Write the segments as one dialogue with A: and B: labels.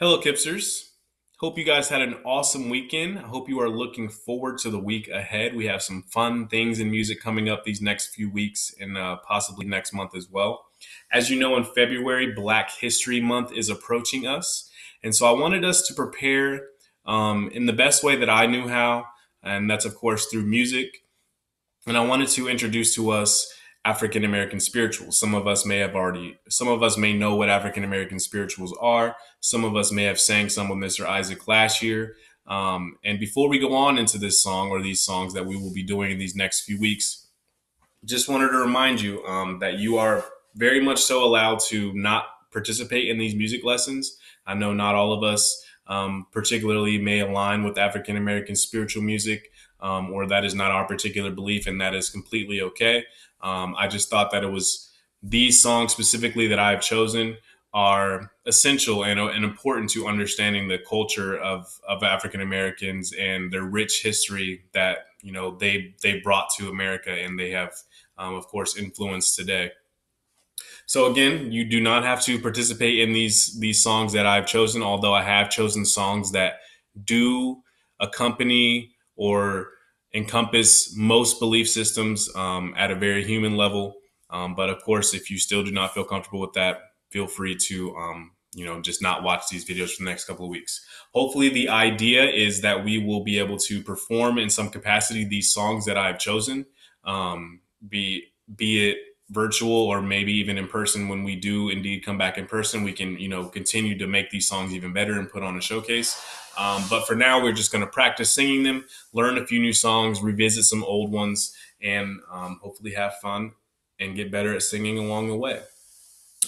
A: Hello, Kipsters. Hope you guys had an awesome weekend. I hope you are looking forward to the week ahead. We have some fun things in music coming up these next few weeks and possibly next month as well. As you know, in February, Black History Month is approaching us. And so I wanted us to prepare in the best way that I knew how, and that's, of course, through music. And I wanted to introduce to us African American spirituals. Some of us may know what African American spirituals are. Some of us may have sang some with Mr. Isaac last year. And before we go on into this song or these songs that we will be doing in these next few weeks, just wanted to remind you that you are very much so allowed to not participate in these music lessons. I know not all of us, particularly, may align with African American spiritual music, or that is not our particular belief, and that is completely okay. I just thought that it was these songs specifically that I've chosen are essential and important to understanding the culture of African Americans and their rich history that they brought to America, and they have of course influenced today. So again, you do not have to participate in these songs that I've chosen, although I have chosen songs that do accompany or encompass most belief systems at a very human level. But of course, if you still do not feel comfortable with that, feel free to just not watch these videos for the next couple of weeks. Hopefully, the idea is that we will be able to perform in some capacity these songs that I've chosen, be it virtual or maybe even in person. When we do indeed come back in person, we can continue to make these songs even better and put on a showcase. But for now, we're just going to practice singing them, learn a few new songs, revisit some old ones, and hopefully have fun and get better at singing along the way.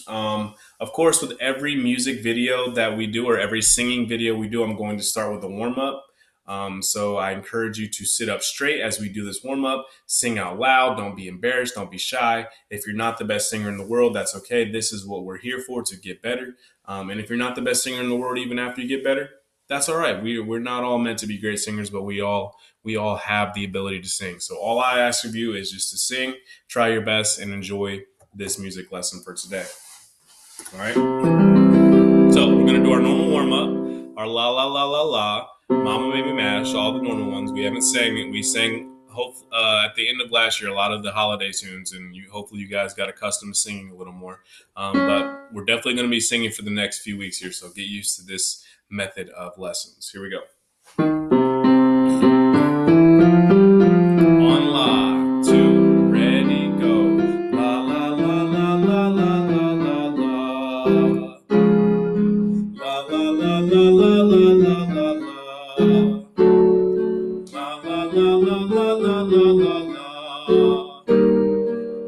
A: Of course, with every music video that we do or every singing video we do, I'm going to start with a warm up. So I encourage you to sit up straight as we do this warm up, sing out loud. Don't be embarrassed. Don't be shy. If you're not the best singer in the world, that's okay. This is what we're here for, to get better. And if you're not the best singer in the world, even after you get better, that's all right. We're not all meant to be great singers, but we all have the ability to sing. So all I ask of you is just to sing, try your best, and enjoy this music lesson for today. All right. So we're gonna do our normal warm up, our la la la la la, Mama Made Me Mash, all the normal ones. We haven't sang it. We sang at the end of last year a lot of the holiday tunes, and hopefully you guys got accustomed to singing a little more. But we're definitely going to be singing for the next few weeks here, so get used to this method of lessons. Here we go. On la, two, ready, go. La la la la la la la la la. La la la la la la la la la. La la la la la la la la la.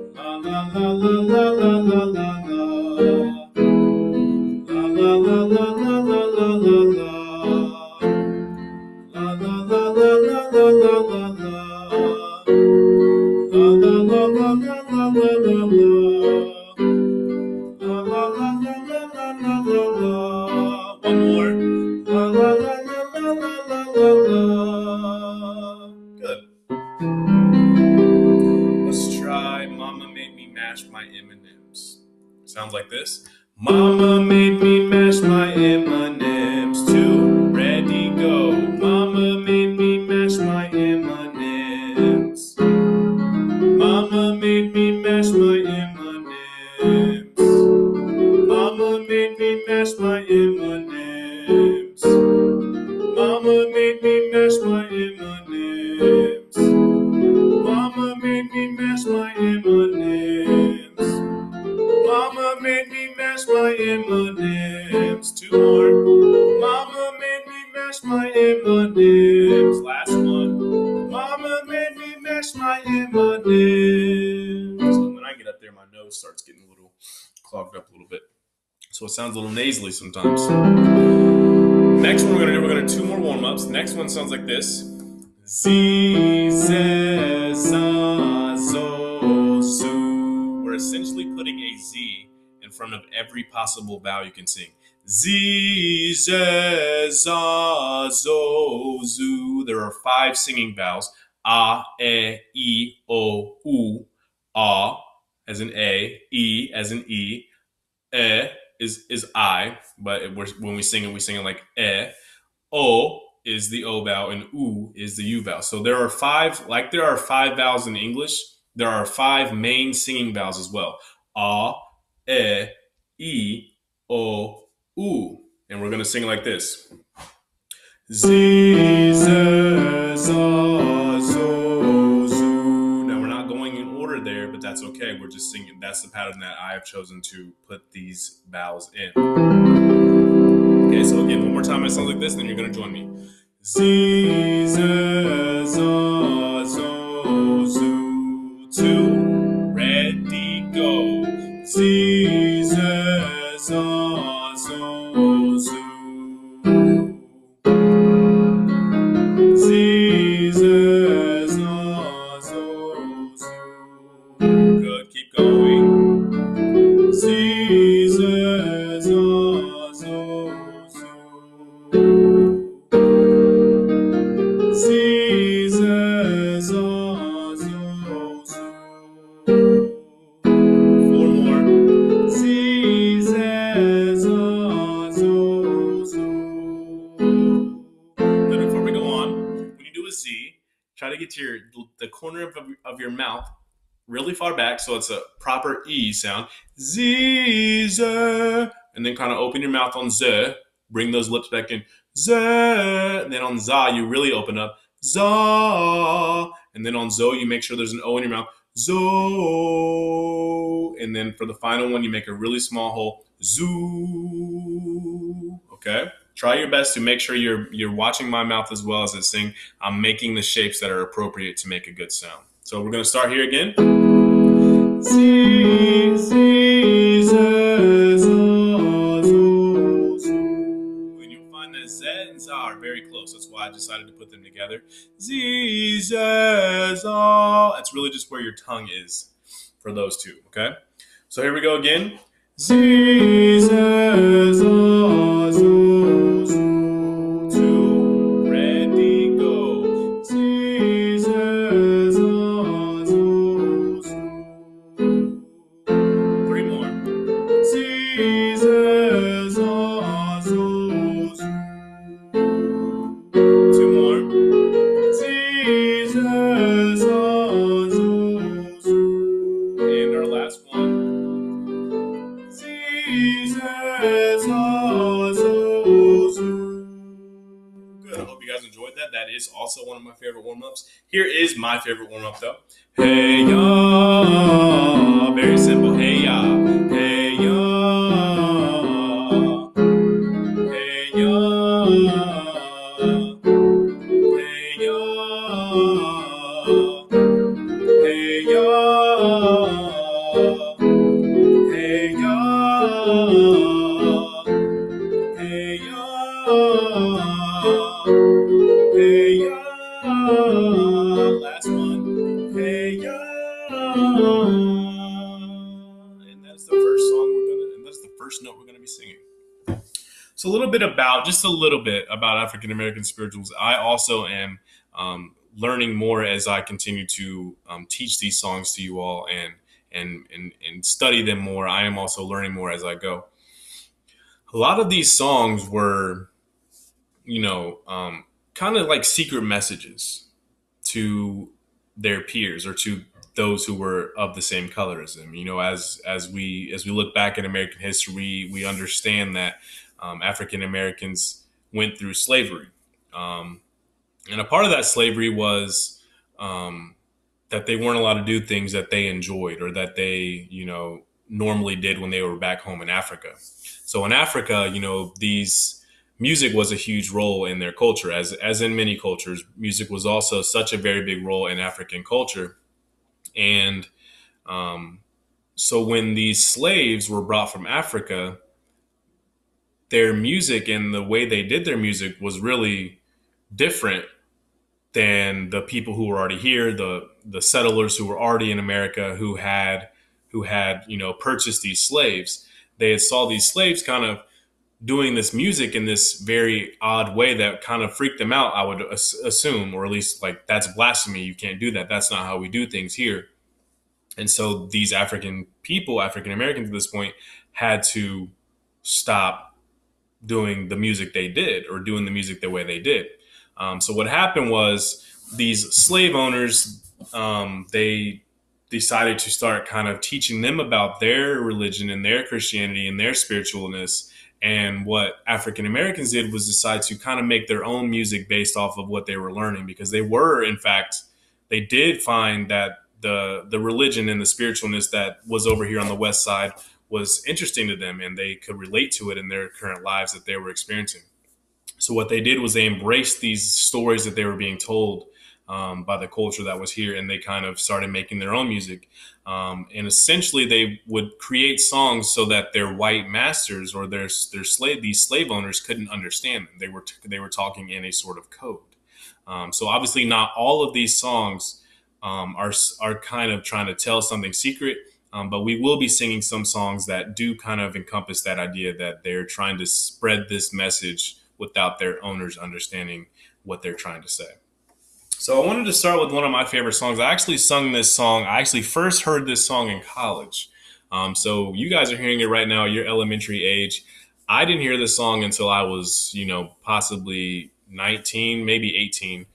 A: La la la la la la la la la. La la la la la la la la la. La la la la la la la la la. La la la la la la la la la. La la la la la la la la la. One more. La la la la la la la la. Good. Let's try Mama Made Me Mash My M&Ms. Sounds like this. Mama made me mash my M&Ms. Two, ready, go. Mama made me mash my M&Ms. Mama made me mash my M&Ms. Mama made me mash my M&Ms. Mama made me mash my M&Ms. Mama made me mash my M&Ms. Mama made me mash my M&Ms. Two more. Mama made me mash my M&Ms. Last one. Mama made me mash my M&Ms. And when I get up there, my nose starts getting a little clogged up a little bit, so it sounds a little nasally sometimes. Next one we're gonna do two more warm-ups. Next one sounds like this. Z, Z, za, zo, zoo. We're essentially putting a Z in front of every possible vowel you can sing. Z, Z, za, zo, zoo. There are 5 singing vowels. A, E, O, U. A as in A, E as in E, is I, but when we sing it like eh. O is the O vowel and U is the U vowel. So there are five, like there are five vowels in English, there are five main singing vowels as well. A, E, O, U. And we're going to sing like this. Z, Z, za, zo, zu. Now we're not going in order there, but that's okay. We're just singing. That's the pattern that I have chosen to put these vowels in. Okay, so again, one more time, it sounds like this, then you're going to join me. Z, Z, za, zo, zu, two. Ready, go. Z, Z, za, zo, zu. Z, Z, za, zo, zu. Good, keep going. Z, Z, za, zo, try to get to the corner of your mouth really far back so it's a proper E sound. Z, Z. And then kind of open your mouth on Z. Bring those lips back in. Z. And then on za, you really open up. Za. And then on zo, you make sure there's an O in your mouth. Zo. And then for the final one, you make a really small hole. Zoo. Okay? Try your best to make sure you're watching my mouth as well as I sing. I'm making the shapes that are appropriate to make a good sound. So we're going to start here again. Z, Z, Z, Z, Z. And you'll find that Z and Z are very close. That's why I decided to put them together. Z, Z, Z. That's really just where your tongue is for those two, okay? So here we go again. Z, Z, Z, Z. That is also one of my favorite warm-ups. Here is my favorite warm-up though. Hey ya, very simple. Hey ya, hey ya, hey ya, hey ya, hey ya, hey ya, hey ya. Hey ya, last one. Hey ya, and that's the first song that's the first note we're gonna be singing. So just a little bit about African American spirituals. I also am learning more as I continue to teach these songs to you all and study them more. I am also learning more as I go. A lot of these songs were, kind of like secret messages to their peers or to those who were of the same color as them. As we look back at American history, we understand that African Americans went through slavery, and a part of that slavery was that they weren't allowed to do things that they enjoyed or that they normally did when they were back home in Africa. So in Africa, music was a huge role in their culture, as in many cultures. Music was also such a very big role in African culture. And so when these slaves were brought from Africa, their music and the way they did their music was really different than the people who were already here, the settlers who were already in America, who had purchased these slaves. They had saw these slaves kind of doing this music in this very odd way that kind of freaked them out, I would assume, or at least like, that's blasphemy. You can't do that. That's not how we do things here. And so these African Americans at this point had to stop doing the music they did or doing the music the way they did. So what happened was these slave owners, they decided to start kind of teaching them about their religion and their Christianity and their spiritualness. And what African Americans did was decide to kind of make their own music based off of what they were learning, because they were, in fact, they did find that the religion and the spiritualness that was over here on the West Side was interesting to them, and they could relate to it in their current lives that they were experiencing. So what they did was they embraced these stories that they were being told by the culture that was here, and they kind of started making their own music. And essentially, they would create songs so that their white masters or these slave owners couldn't understand them. They were talking in a sort of code. So obviously, not all of these songs are kind of trying to tell something secret. But we will be singing some songs that do kind of encompass that idea that they're trying to spread this message without their owners understanding what they're trying to say. So I wanted to start with one of my favorite songs. I actually sung this song. I actually first heard this song in college. So you guys are hearing it right now, your elementary age. I didn't hear this song until I was, possibly 19, maybe 18,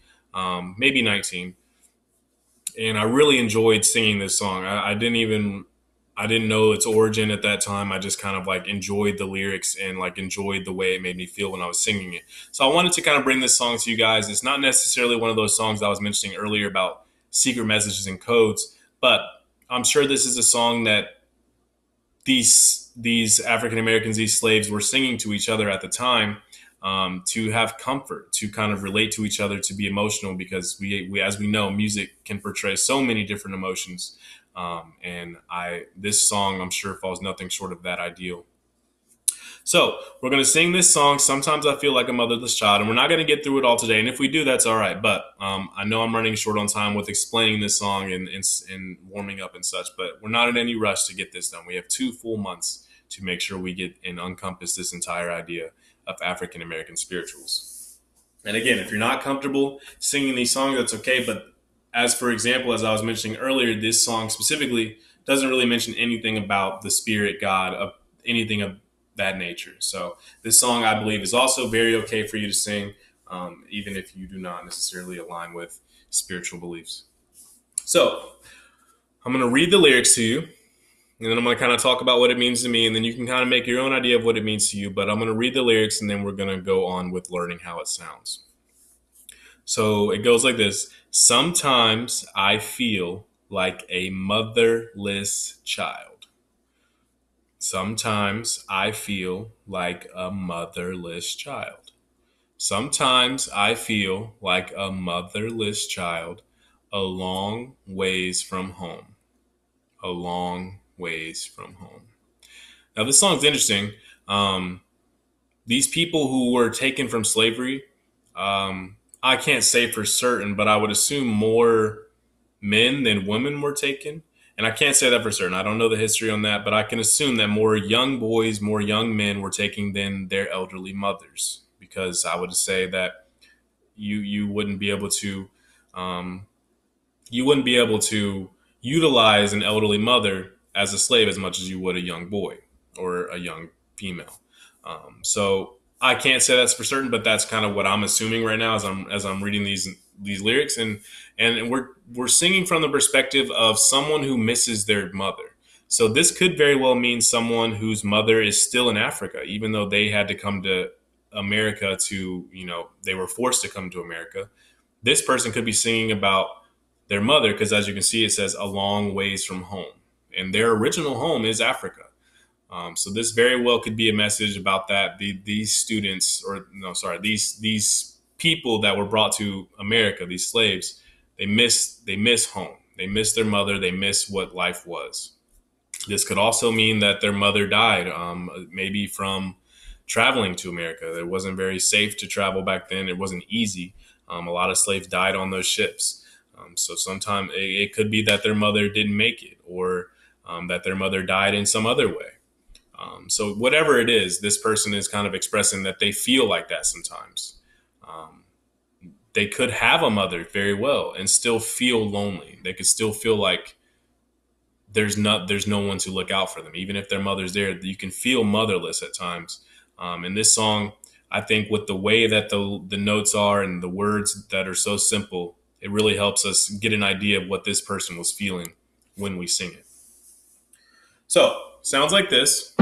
A: maybe 19. And I really enjoyed singing this song. I didn't know its origin at that time. I just kind of like enjoyed the lyrics and like enjoyed the way it made me feel when I was singing it. So I wanted to kind of bring this song to you guys. It's not necessarily one of those songs I was mentioning earlier about secret messages and codes, but I'm sure this is a song that these African Americans, these slaves, were singing to each other at the time, to have comfort, to kind of relate to each other, to be emotional, because we as we know, music can portray so many different emotions. And this song, I'm sure, falls nothing short of that ideal. So we're going to sing this song, Sometimes I Feel Like a Motherless Child, and we're not going to get through it all today. And if we do, that's all right. But I know I'm running short on time with explaining this song and warming up and such, but we're not in any rush to get this done. We have 2 full months to make sure we get and encompass this entire idea of African American spirituals. And again, if you're not comfortable singing these songs, that's okay. But as for example, as I was mentioning earlier, this song specifically doesn't really mention anything about the spirit, God, of anything of that nature. So this song, I believe, is also very okay for you to sing, even if you do not necessarily align with spiritual beliefs. So I'm going to read the lyrics to you, and then I'm going to kind of talk about what it means to me, and then you can kind of make your own idea of what it means to you. But I'm going to read the lyrics, and then we're going to go on with learning how it sounds. So it goes like this. Sometimes I feel like a motherless child. Sometimes I feel like a motherless child. Sometimes I feel like a motherless child, a long ways from home. A long ways from home. Now, this song's interesting. These people who were taken from slavery, I can't say for certain, but I would assume more men than women were taken. And I can't say that for certain. I don't know the history on that, but I can assume that more young boys, more young men were taken than their elderly mothers, because I would say that you wouldn't be able to utilize an elderly mother as a slave as much as you would a young boy or a young female. So I can't say that's for certain, but that's kind of what I'm assuming right now as I'm reading these lyrics, and we're singing from the perspective of someone who misses their mother. So this could very well mean someone whose mother is still in Africa, even though they had to come to America they were forced to come to America. This person could be singing about their mother, because as you can see, it says a long ways from home, and their original home is Africa. So this very well could be a message about that. These people that were brought to America, these slaves, they miss home. They miss their mother. They miss what life was. This could also mean that their mother died, maybe from traveling to America. It wasn't very safe to travel back then. It wasn't easy. A lot of slaves died on those ships. So sometimes it could be that their mother didn't make it, or that their mother died in some other way. So whatever it is, this person is kind of expressing that they feel like that sometimes. They could have a mother very well and still feel lonely. They could still feel like there's no one to look out for them. Even if their mother's there, you can feel motherless at times. In this song, I think with the way that the notes are and the words that are so simple, it really helps us get an idea of what this person was feeling when we sing it. So, sounds like this.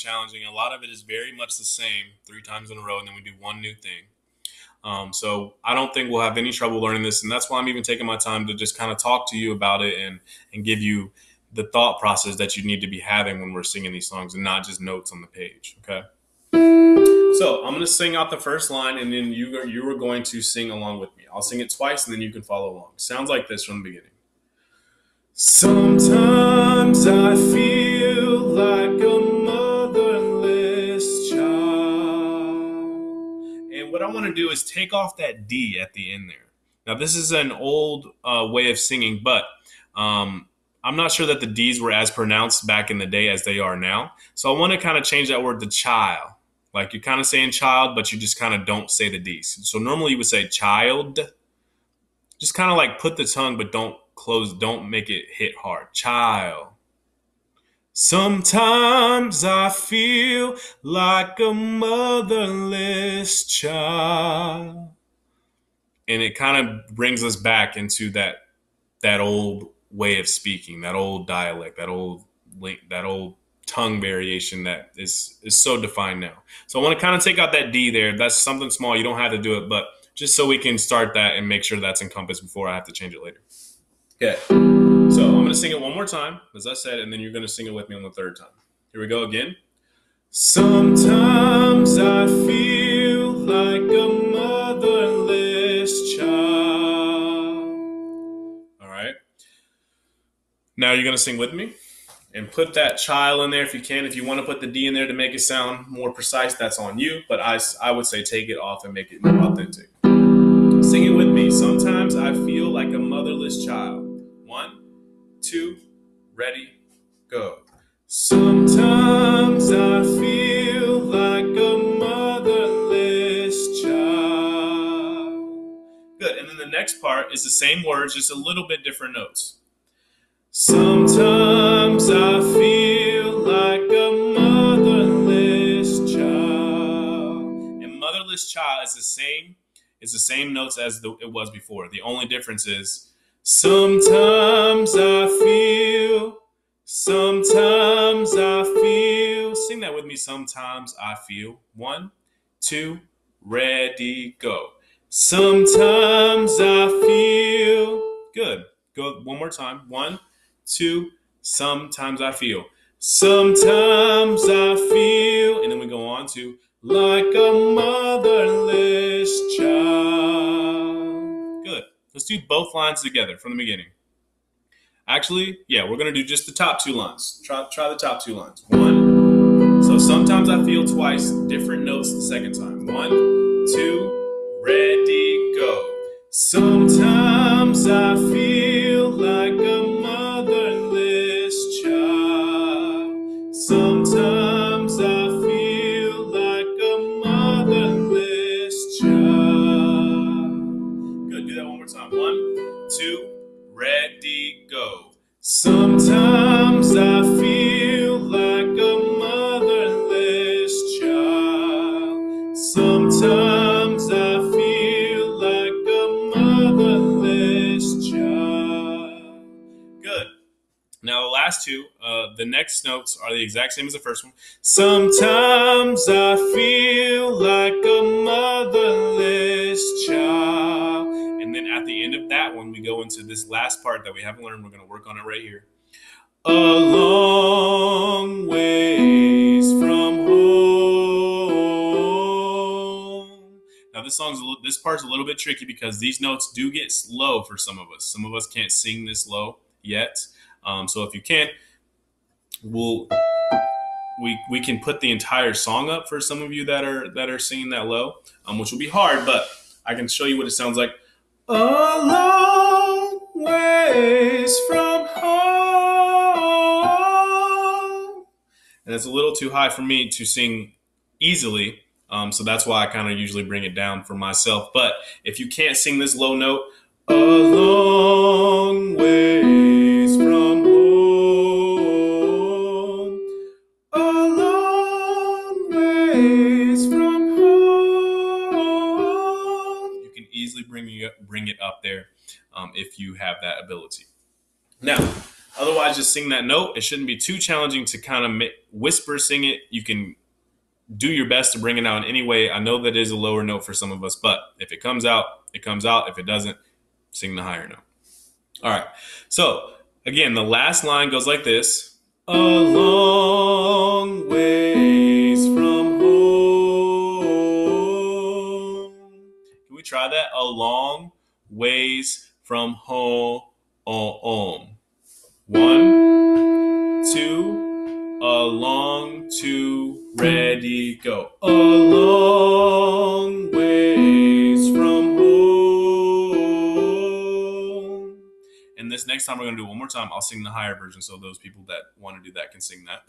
A: Challenging. A lot of it is very much the same 3 times in a row, and then we do one new thing. So I don't think we'll have any trouble learning this, and that's why I'm even taking my time to just kind of talk to you about it and give you the thought process that you need to be having when we're singing these songs and not just notes on the page. Okay. So I'm going to sing out the first line, and then you are going to sing along with me. I'll sing it twice, and then you can follow along. Sounds like this from the beginning. Sometimes I feel like a motherless child. And what I want to do is take off that D at the end there. Now, this is an old way of singing, but I'm not sure that the D's were as pronounced back in the day as they are now. So I want to kind of change that word to child. Like you're kind of saying child, but you just kind of don't say the D's. So normally you would say child. Just kind of like put the tongue, but don't make it hit hard. Child. Sometimes I feel like a motherless child. And it kind of brings us back into that old way of speaking, that old dialect, that old tongue variation that is so defined now. So I want to kind of take out that D there. That's something small. You don't have to do it, but just so we can start that and make sure that's encompassed before I have to change it later. Okay. So I'm going to sing it one more time, as I said, and then you're going to sing it with me on the third time. Here we go again. Sometimes I feel like a motherless child. All right. Now you're going to sing with me. And put that child in there if you can. If you want to put the D in there to make it sound more precise, that's on you. But I would say take it off and make it more authentic. Sing it with me. Sometimes I feel like a motherless child. 1, 2, ready, go. Sometimes I feel like a motherless child. Good. And then the next part is the same words, just a little bit different notes. Sometimes I feel like a motherless child. And motherless child is the same. It's the same notes as it was before. The only difference is sometimes I feel. Sometimes I feel. Sing that with me. Sometimes I feel. 1, 2, ready, go. Sometimes I feel. Good. Go one more time. 1, 2, sometimes I feel. Sometimes I feel. And then we go on to like a motherless child. Good. Let's do both lines together from the beginning. Actually, yeah, we're going to do just the top 2 lines. Try the top 2 lines. 1. So sometimes I feel twice. Different notes the second time. 1, 2, ready, go. Sometimes I feel like a motherless child. Sometimes I feel like a motherless child. Good, do that one more time. 1, 2, ready, go. Sometimes I feel like a motherless child. Sometimes I feel like a motherless child. Good. Now the last 2, the next notes are the exact same as the first one. Sometimes I feel like a motherless child. And then at the end of that one, we go into this last part that we haven't learned. We're going to work on it right here. A long ways from home. Now this part's a little bit tricky because these notes do get low for some of us. Some of us can't sing this low yet. So if you can't, we can put the entire song up for some of you that are singing that low, which will be hard, but I can show you what it sounds like. A long ways from home. And it's a little too high for me to sing easily, so that's why I kind of usually bring it down for myself. But if you can't sing this low note, a long ways from home, a long ways from home, you can easily bring it up there if you have that ability. Now, otherwise, just sing that note. It shouldn't be too challenging to kind of whisper sing it. You can do your best to bring it out in any way. I know that is a lower note for some of us, but if it comes out, it comes out. If it doesn't, sing the higher note. All right. So again, the last line goes like this. A long ways from home. Can we try that? A long ways from home. 1, 2, a long, 2, ready, go. A long ways from home. And this next time we're going to do it one more time. I'll sing the higher version so those people that want to do that can sing that.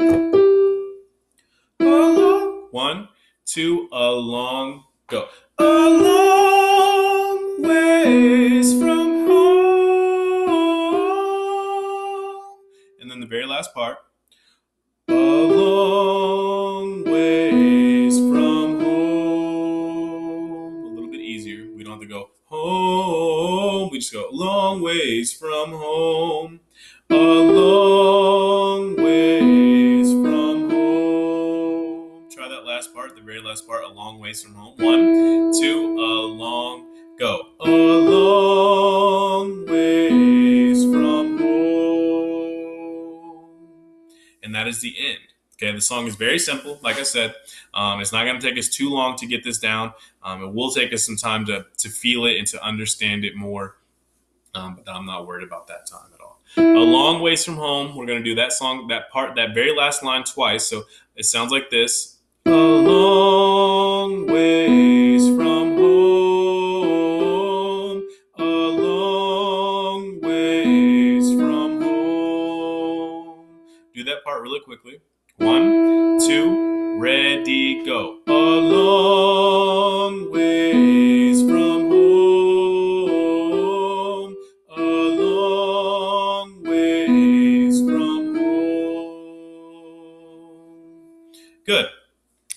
A: 1, 2, a long, go. A long ways from home. And then the very last part. A long ways from home. A little bit easier. We don't have to go home. We just go long ways from home. A long ways from home. Try that last part, the very last part, a long ways from home. 1, 2, a long, go. A long ways from home. And that is the end. Okay, the song is very simple. Like I said, it's not going to take us too long to get this down. It will take us some time to feel it and to understand it more. But I'm not worried about that time at all. A long ways from home. We're going to do that song, that part, that very last line twice. So it sounds like this. A long ways from home. A long ways from home. Do that part really quickly. 1, 2, ready, go. A long ways from home. A long ways from home. Good.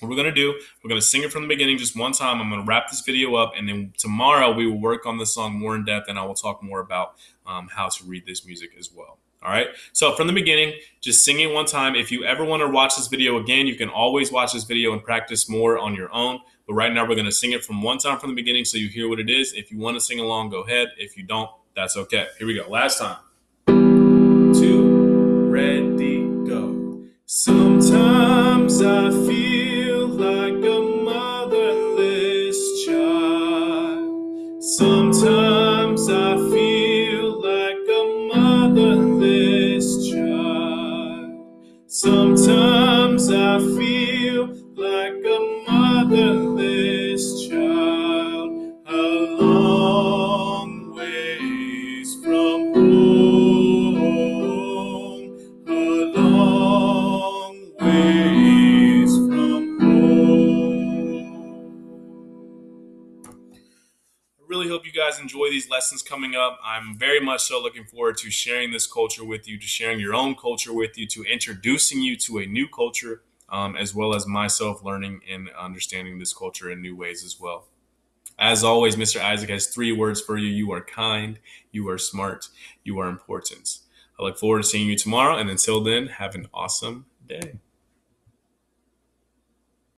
A: What we're going to do, we're going to sing it from the beginning just one time. I'm going to wrap this video up, and then tomorrow we will work on the song more in depth, and I will talk more about how to read this music as well. All right. So from the beginning, just sing it one time. If you ever want to watch this video again, you can always watch this video and practice more on your own. But right now we're going to sing it from one time from the beginning so you hear what it is. If you want to sing along, go ahead. If you don't, that's okay. Here we go. Last time. 2, ready, go. Sometimes I feel like a motherless child. Sometimes I feel like a motherless child. Sometimes I feel like a motherless child. A long ways from home. A long ways from home. I really hope you guys enjoy these lessons coming up. I'm very much so looking forward to sharing this culture with you, to sharing your own culture with you, to introducing you to a new culture, as well as myself learning and understanding this culture in new ways as well. As always, Mr. Isaac has 3 words for you. You are kind, you are smart, you are important. I look forward to seeing you tomorrow, and until then, have an awesome day.